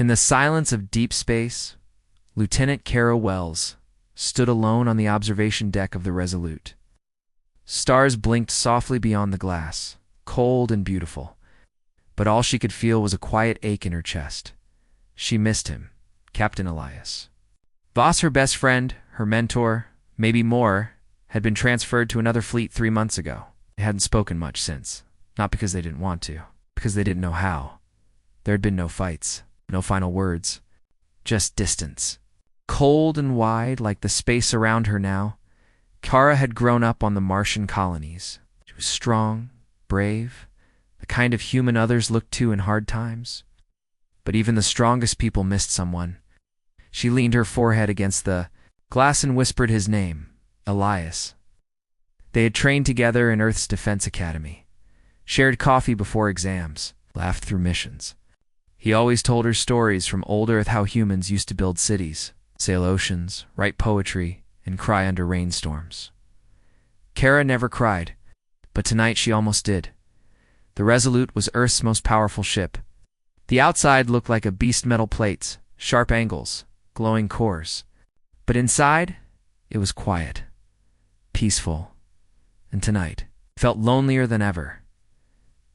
In the silence of deep space, Lieutenant Kara Wells stood alone on the observation deck of the Resolute. Stars blinked softly beyond the glass, cold and beautiful, but all she could feel was a quiet ache in her chest. She missed him, Captain Elias. Voss, her best friend, her mentor, maybe more, had been transferred to another fleet 3 months ago. They hadn't spoken much since, not because they didn't want to, because they didn't know how. There had been no fights, no final words, just distance. Cold and wide like the space around her now, Kara had grown up on the Martian colonies. She was strong, brave, the kind of human others looked to in hard times. But even the strongest people missed someone. She leaned her forehead against the glass and whispered his name, Elias. They had trained together in Earth's Defense Academy, shared coffee before exams, laughed through missions. He always told her stories from old Earth, how humans used to build cities, sail oceans, write poetry, and cry under rainstorms. Kara never cried, but tonight she almost did. The Resolute was Earth's most powerful ship. The outside looked like a beast, metal plates, sharp angles, glowing cores. But inside, it was quiet, peaceful, and tonight felt lonelier than ever.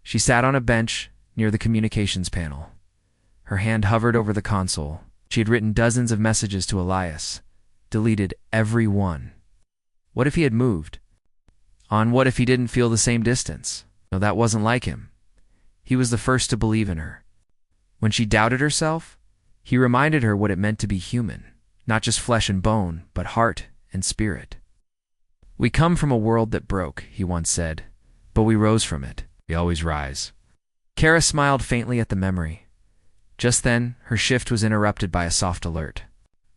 She sat on a bench near the communications panel. Her hand hovered over the console. She had written dozens of messages to Elias, deleted every one. What if he had moved? What if he didn't feel the same distance? No, that wasn't like him. He was the first to believe in her. When she doubted herself, he reminded her what it meant to be human, not just flesh and bone, but heart and spirit. "We come from a world that broke," he once said, "but we rose from it. We always rise." Kara smiled faintly at the memory. Just then, her shift was interrupted by a soft alert.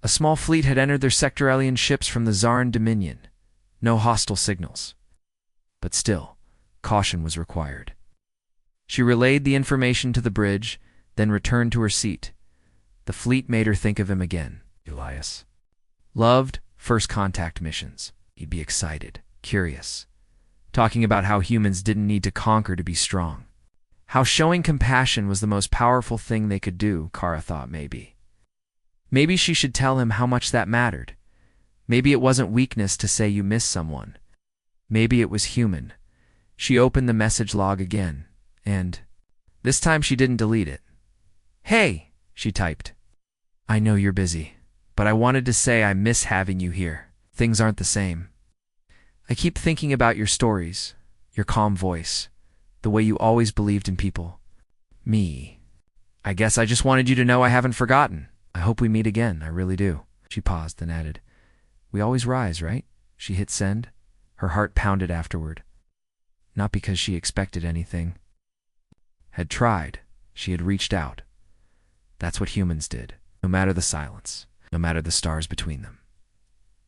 A small fleet had entered their sector, alien ships from the Zaran Dominion. No hostile signals. But still, caution was required. She relayed the information to the bridge, then returned to her seat. The fleet made her think of him again. Elias. Loved first contact missions. He'd be excited, curious, talking about how humans didn't need to conquer to be strong. How showing compassion was the most powerful thing they could do, Kara thought maybe. Maybe she should tell him how much that mattered. Maybe it wasn't weakness to say you miss someone. Maybe it was human. She opened the message log again, and this time she didn't delete it. "Hey," she typed. "I know you're busy, but I wanted to say I miss having you here. Things aren't the same. I keep thinking about your stories, your calm voice, the way you always believed in people. Me. I guess I just wanted you to know I haven't forgotten. I hope we meet again, I really do." She paused, then added, "We always rise, right?" She hit send. Her heart pounded afterward. Not because she expected anything. Had tried. She had reached out. That's what humans did, no matter the silence, no matter the stars between them.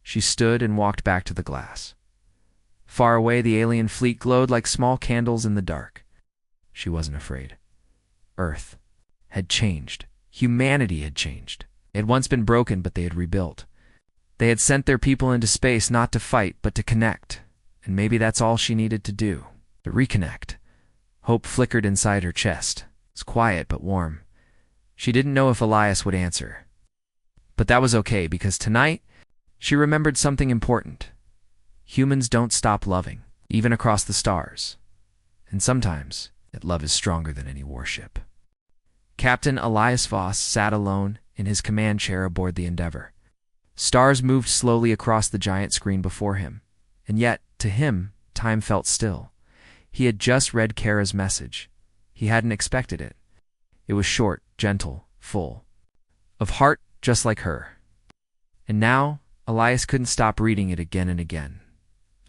She stood and walked back to the glass. Far away, the alien fleet glowed like small candles in the dark. She wasn't afraid. Earth had changed. Humanity had changed. They had once been broken, but they had rebuilt. They had sent their people into space not to fight, but to connect. And maybe that's all she needed to do, to reconnect. Hope flickered inside her chest. It was quiet but warm. She didn't know if Elias would answer. But that was okay, because tonight, she remembered something important. Humans don't stop loving, even across the stars. And sometimes, that love is stronger than any warship. Captain Elias Voss sat alone in his command chair aboard the Endeavour. Stars moved slowly across the giant screen before him, and yet, to him, time felt still. He had just read Kara's message. He hadn't expected it. It was short, gentle, full of heart, just like her. And now, Elias couldn't stop reading it again and again.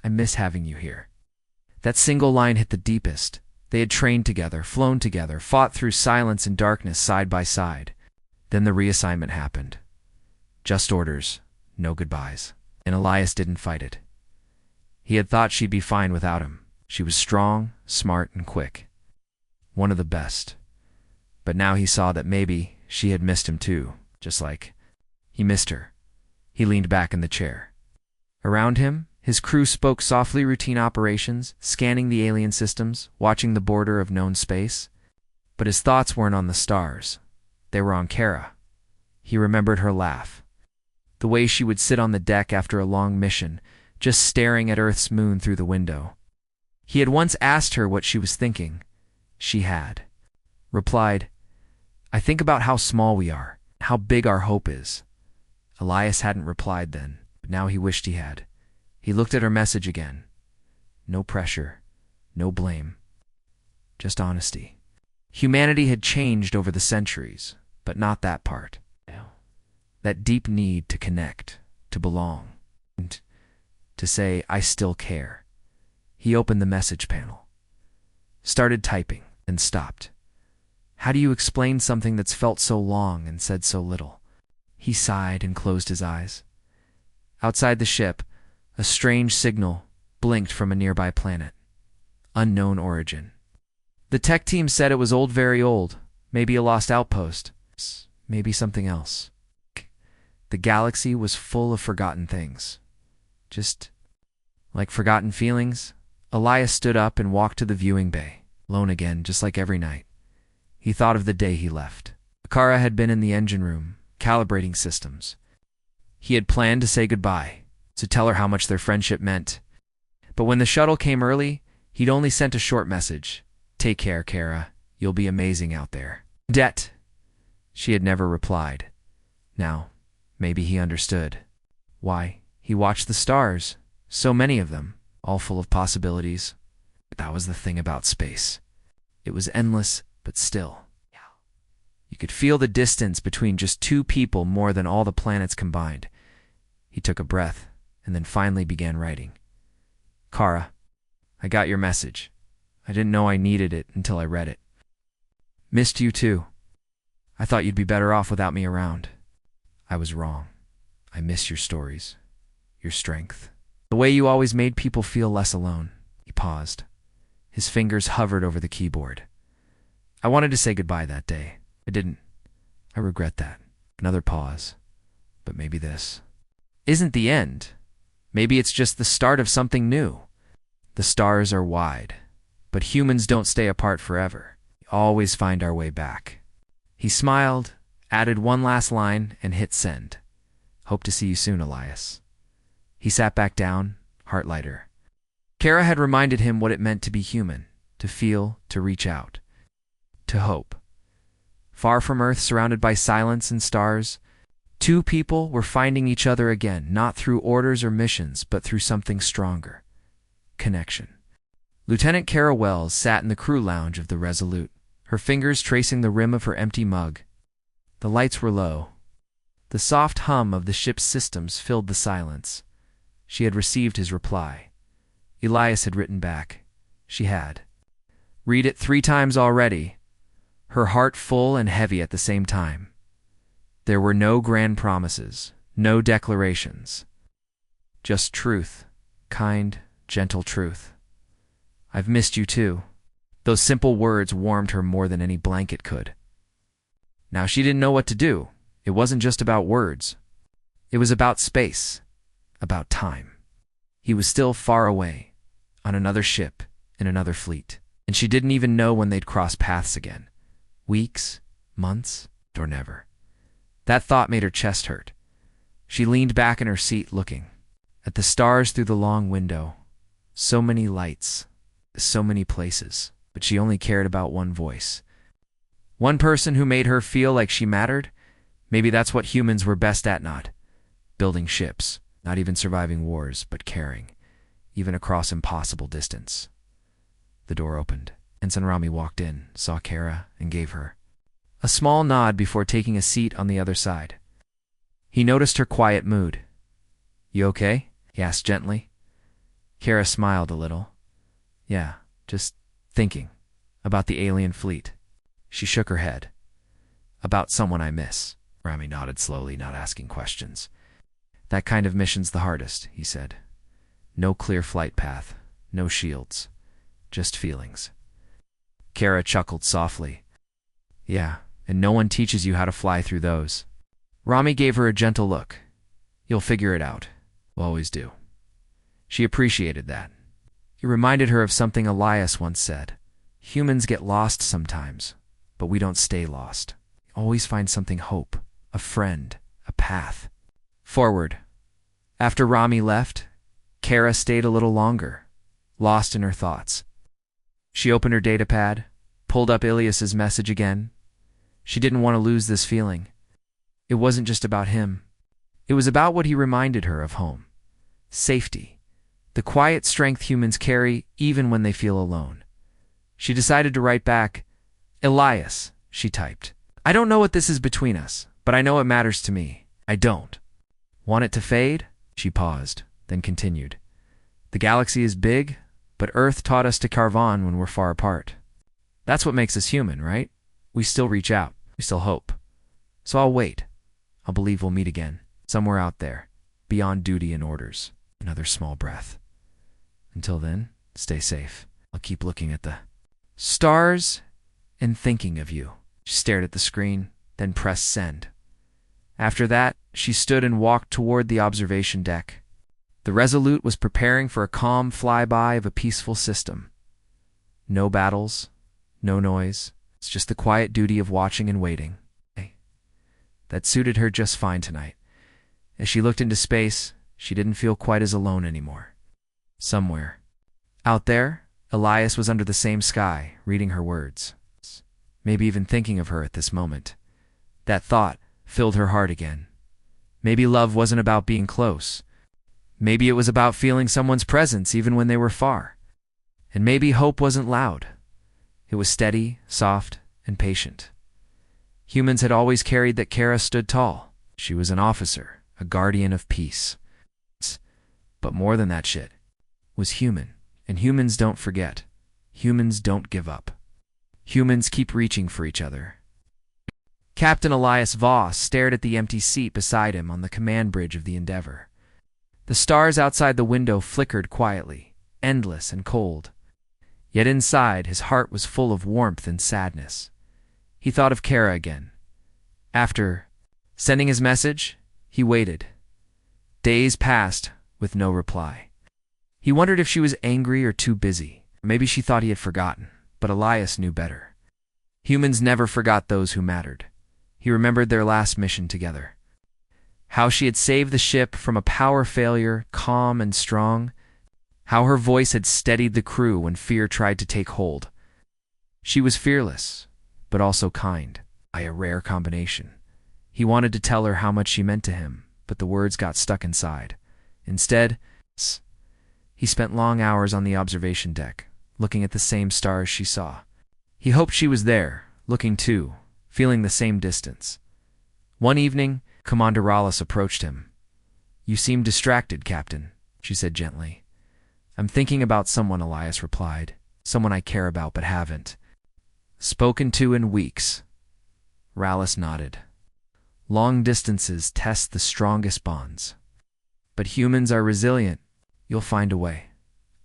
"I miss having you here." That single line hit the deepest. They had trained together, flown together, fought through silence and darkness side by side. Then the reassignment happened. Just orders, no goodbyes. And Elias didn't fight it. He had thought she'd be fine without him. She was strong, smart, and quick. One of the best. But now he saw that maybe she had missed him too, just like he missed her. He leaned back in the chair. Around him, his crew spoke softly, routine operations, scanning the alien systems, watching the border of known space. But his thoughts weren't on the stars. They were on Kara. He remembered her laugh. The way she would sit on the deck after a long mission, just staring at Earth's moon through the window. He had once asked her what she was thinking. She had replied, "I think about how small we are, how big our hope is." Elias hadn't replied then, but now he wished he had. He looked at her message again. No pressure, no blame, just honesty. Humanity had changed over the centuries, but not that part. That deep need to connect, to belong, and to say, "I still care." He opened the message panel, started typing, and stopped. How do you explain something that's felt so long and said so little? He sighed and closed his eyes. Outside the ship, a strange signal blinked from a nearby planet. Unknown origin. The tech team said it was old, very old, maybe a lost outpost, maybe something else. The galaxy was full of forgotten things. Just like forgotten feelings, Elias stood up and walked to the viewing bay, alone again, just like every night. He thought of the day he left. Kara had been in the engine room, calibrating systems. He had planned to say goodbye, to tell her how much their friendship meant. But when the shuttle came early, he'd only sent a short message. "Take care, Kara. You'll be amazing out there." "Det." She had never replied. Now, maybe he understood. Why, he watched the stars, so many of them, all full of possibilities. But that was the thing about space. It was endless, but still. You could feel the distance between just two people more than all the planets combined. He took a breath, and then finally began writing. "Kara, I got your message. I didn't know I needed it until I read it. Missed you too. I thought you'd be better off without me around. I was wrong. I miss your stories, your strength, the way you always made people feel less alone." He paused. His fingers hovered over the keyboard. "I wanted to say goodbye that day. I didn't. I regret that." Another pause. "But maybe this isn't the end. Maybe it's just the start of something new. The stars are wide, but humans don't stay apart forever. We always find our way back." He smiled, added one last line, and hit send. "Hope to see you soon, Elias." He sat back down, heart lighter. Kara had reminded him what it meant to be human, to feel, to reach out, to hope. Far from Earth, surrounded by silence and stars, two people were finding each other again, not through orders or missions, but through something stronger. Connection. Lieutenant Kara Wells sat in the crew lounge of the Resolute, her fingers tracing the rim of her empty mug. The lights were low. The soft hum of the ship's systems filled the silence. She had received his reply. Elias had written back. She had. Read it 3 times already, her heart full and heavy at the same time. There were no grand promises, no declarations. Just truth, kind, gentle truth. "I've missed you too." Those simple words warmed her more than any blanket could. Now she didn't know what to do. It wasn't just about words. It was about space, about time. He was still far away, on another ship, in another fleet, and she didn't even know when they'd cross paths again. Weeks, months, or never. That thought made her chest hurt. She leaned back in her seat, looking at the stars through the long window. So many lights, so many places, but she only cared about one voice. One person who made her feel like she mattered. Maybe that's what humans were best at, not building ships, not even surviving wars, but caring, even across impossible distance. The door opened. Ensign Rami walked in, saw Kara, and gave her a small nod before taking a seat on the other side. He noticed her quiet mood. "You okay?" he asked gently. Kara smiled a little. "Yeah, just thinking about the alien fleet." She shook her head. "About someone I miss." Rami nodded slowly, not asking questions. "That kind of mission's the hardest," he said. "No clear flight path, no shields, just feelings." Kara chuckled softly. "Yeah, and no one teaches you how to fly through those." Rami gave her a gentle look. "You'll figure it out. We'll always do." She appreciated that. It reminded her of something Elias once said. Humans get lost sometimes, but we don't stay lost. Always find something: hope, a friend, a path. Forward. After Rami left, Kara stayed a little longer, lost in her thoughts. She opened her datapad, pulled up Ilias's message again. She didn't want to lose this feeling. It wasn't just about him. It was about what he reminded her of: home, safety, the quiet strength humans carry even when they feel alone. She decided to write back. "Elias," she typed. "I don't know what this is between us, but I know it matters to me. I don't want it to fade." She paused, then continued. "The galaxy is big, but Earth taught us to carve on when we're far apart. That's what makes us human, right? We still reach out. We still hope. So I'll wait. I'll believe we'll meet again, somewhere out there, beyond duty and orders." Another small breath. "Until then, stay safe. I'll keep looking at the stars and thinking of you." She stared at the screen, then pressed send. After that, she stood and walked toward the observation deck. The Resolute was preparing for a calm flyby of a peaceful system. No battles, no noise. It's just the quiet duty of watching and waiting. That suited her just fine tonight. As she looked into space, she didn't feel quite as alone anymore. Somewhere out there, Elias was under the same sky, reading her words. Maybe even thinking of her at this moment. That thought filled her heart again. Maybe love wasn't about being close. Maybe it was about feeling someone's presence even when they were far. And maybe hope wasn't loud. It was steady, soft, and patient. Humans had always carried that Kara stood tall. She was an officer, a guardian of peace. But more than that, shit was human. And humans don't forget. Humans don't give up. Humans keep reaching for each other. Captain Elias Voss stared at the empty seat beside him on the command bridge of the Endeavor. The stars outside the window flickered quietly, endless and cold. Yet inside, his heart was full of warmth and sadness. He thought of Kara again. After sending his message, he waited. Days passed with no reply. He wondered if she was angry or too busy. Maybe she thought he had forgotten, but Elias knew better. Humans never forgot those who mattered. He remembered their last mission together. How she had saved the ship from a power failure, calm and strong. How her voice had steadied the crew when fear tried to take hold. She was fearless, but also kind, a rare combination. He wanted to tell her how much she meant to him, but the words got stuck inside. Instead, he spent long hours on the observation deck, looking at the same stars she saw. He hoped she was there, looking too, feeling the same distance. One evening, Commander Rallis approached him. "You seem distracted, Captain," she said gently. "I'm thinking about someone," Elias replied. "Someone I care about but haven't spoken to in weeks." Rallis nodded. "Long distances test the strongest bonds. But humans are resilient. You'll find a way."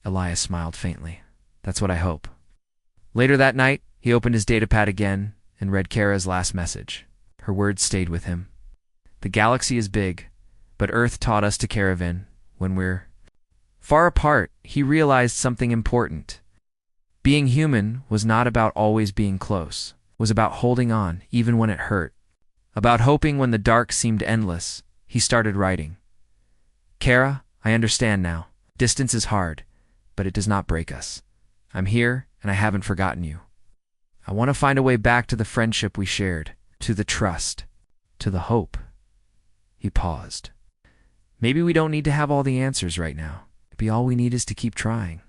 Elias smiled faintly. "That's what I hope." Later that night, he opened his datapad again and read Kara's last message. Her words stayed with him. "The galaxy is big, but Earth taught us to caravan when we're far apart." He realized something important. Being human was not about always being close. It was about holding on, even when it hurt. About hoping when the dark seemed endless. He started writing. "Kara, I understand now. Distance is hard, but it does not break us. I'm here, and I haven't forgotten you. I want to find a way back to the friendship we shared, to the trust, to the hope." He paused. "Maybe we don't need to have all the answers right now. Maybe all we need is to keep trying."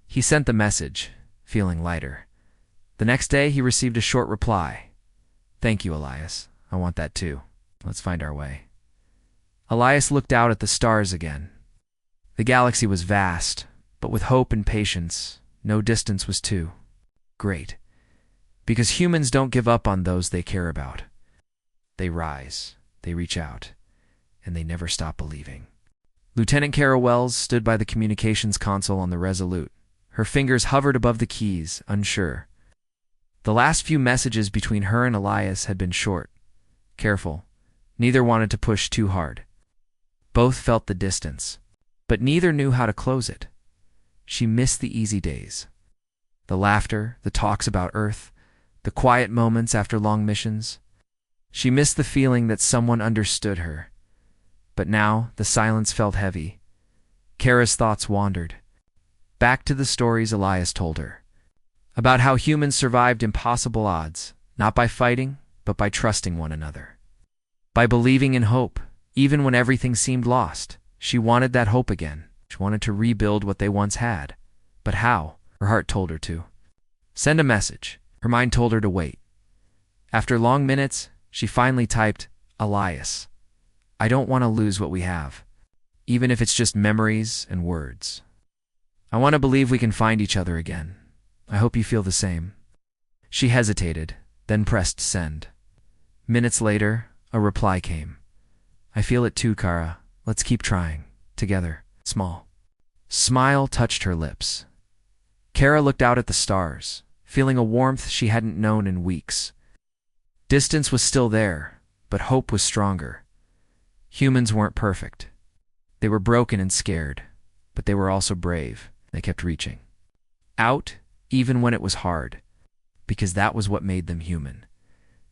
He sent the message, feeling lighter. The next day, he received a short reply. "Thank you, Elias. I want that too. Let's find our way." Elias looked out at the stars again. The galaxy was vast, but with hope and patience, no distance was too great. Because humans don't give up on those they care about. They rise, they reach out, and they never stop believing. Lieutenant Kara Wells stood by the communications console on the Resolute. Her fingers hovered above the keys, unsure. The last few messages between her and Elias had been short, careful. Neither wanted to push too hard. Both felt the distance, but neither knew how to close it. She missed the easy days. The laughter, the talks about Earth, the quiet moments after long missions. She missed the feeling that someone understood her. But now the silence felt heavy. Kara's thoughts wandered. Back to the stories Elias told her. About how humans survived impossible odds, not by fighting, but by trusting one another. By believing in hope, even when everything seemed lost. She wanted that hope again. She wanted to rebuild what they once had. But how? Her heart told her to. Send a message. Her mind told her to wait. After long minutes, she finally typed, Elias, I don't want to lose what we have, even if it's just memories and words. I want to believe we can find each other again. I hope you feel the same. She hesitated, then pressed send. Minutes later, a reply came. I feel it too, Kara. Let's keep trying. Together. Small. Smile touched her lips. Kara looked out at the stars, feeling a warmth she hadn't known in weeks. Distance was still there, but hope was stronger. Humans weren't perfect. They were broken and scared, but they were also brave. They kept reaching out, even when it was hard, because that was what made them human.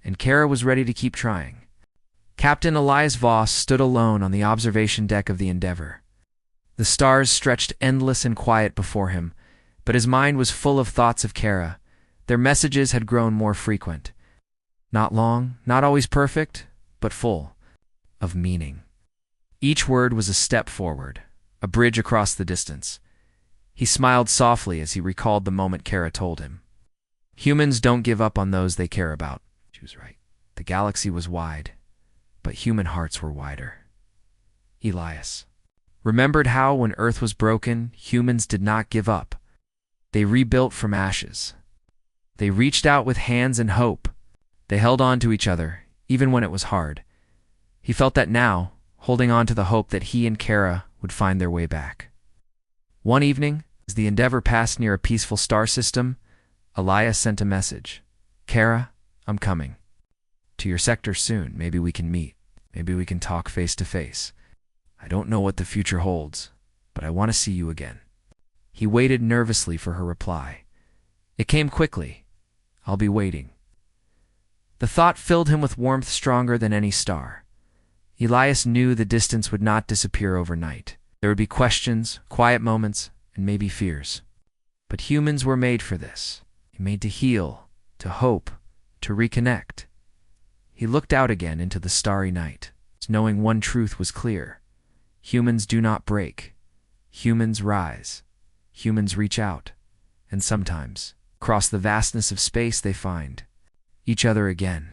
And Kara was ready to keep trying. Captain Elias Voss stood alone on the observation deck of the Endeavour. The stars stretched endless and quiet before him, but his mind was full of thoughts of Kara. Their messages had grown more frequent. Not long, not always perfect, but full of meaning. Each word was a step forward, a bridge across the distance. He smiled softly as he recalled the moment Kara told him. Humans don't give up on those they care about. She was right. The galaxy was wide, but human hearts were wider. Elias remembered how, when Earth was broken, humans did not give up. They rebuilt from ashes. They reached out with hands and hope. They held on to each other, even when it was hard. He felt that now, holding on to the hope that he and Kara would find their way back. One evening, as the Endeavour passed near a peaceful star system, Elias sent a message. Kara, I'm coming. To your sector soon. Maybe we can meet. Maybe we can talk face to face. I don't know what the future holds, but I want to see you again. He waited nervously for her reply. It came quickly. I'll be waiting. The thought filled him with warmth stronger than any star. Elias knew the distance would not disappear overnight. There would be questions, quiet moments, and maybe fears. But humans were made for this. Made to heal, to hope, to reconnect. He looked out again into the starry night, knowing one truth was clear. Humans do not break. Humans rise. Humans reach out. And sometimes, across the vastness of space, they find each other again.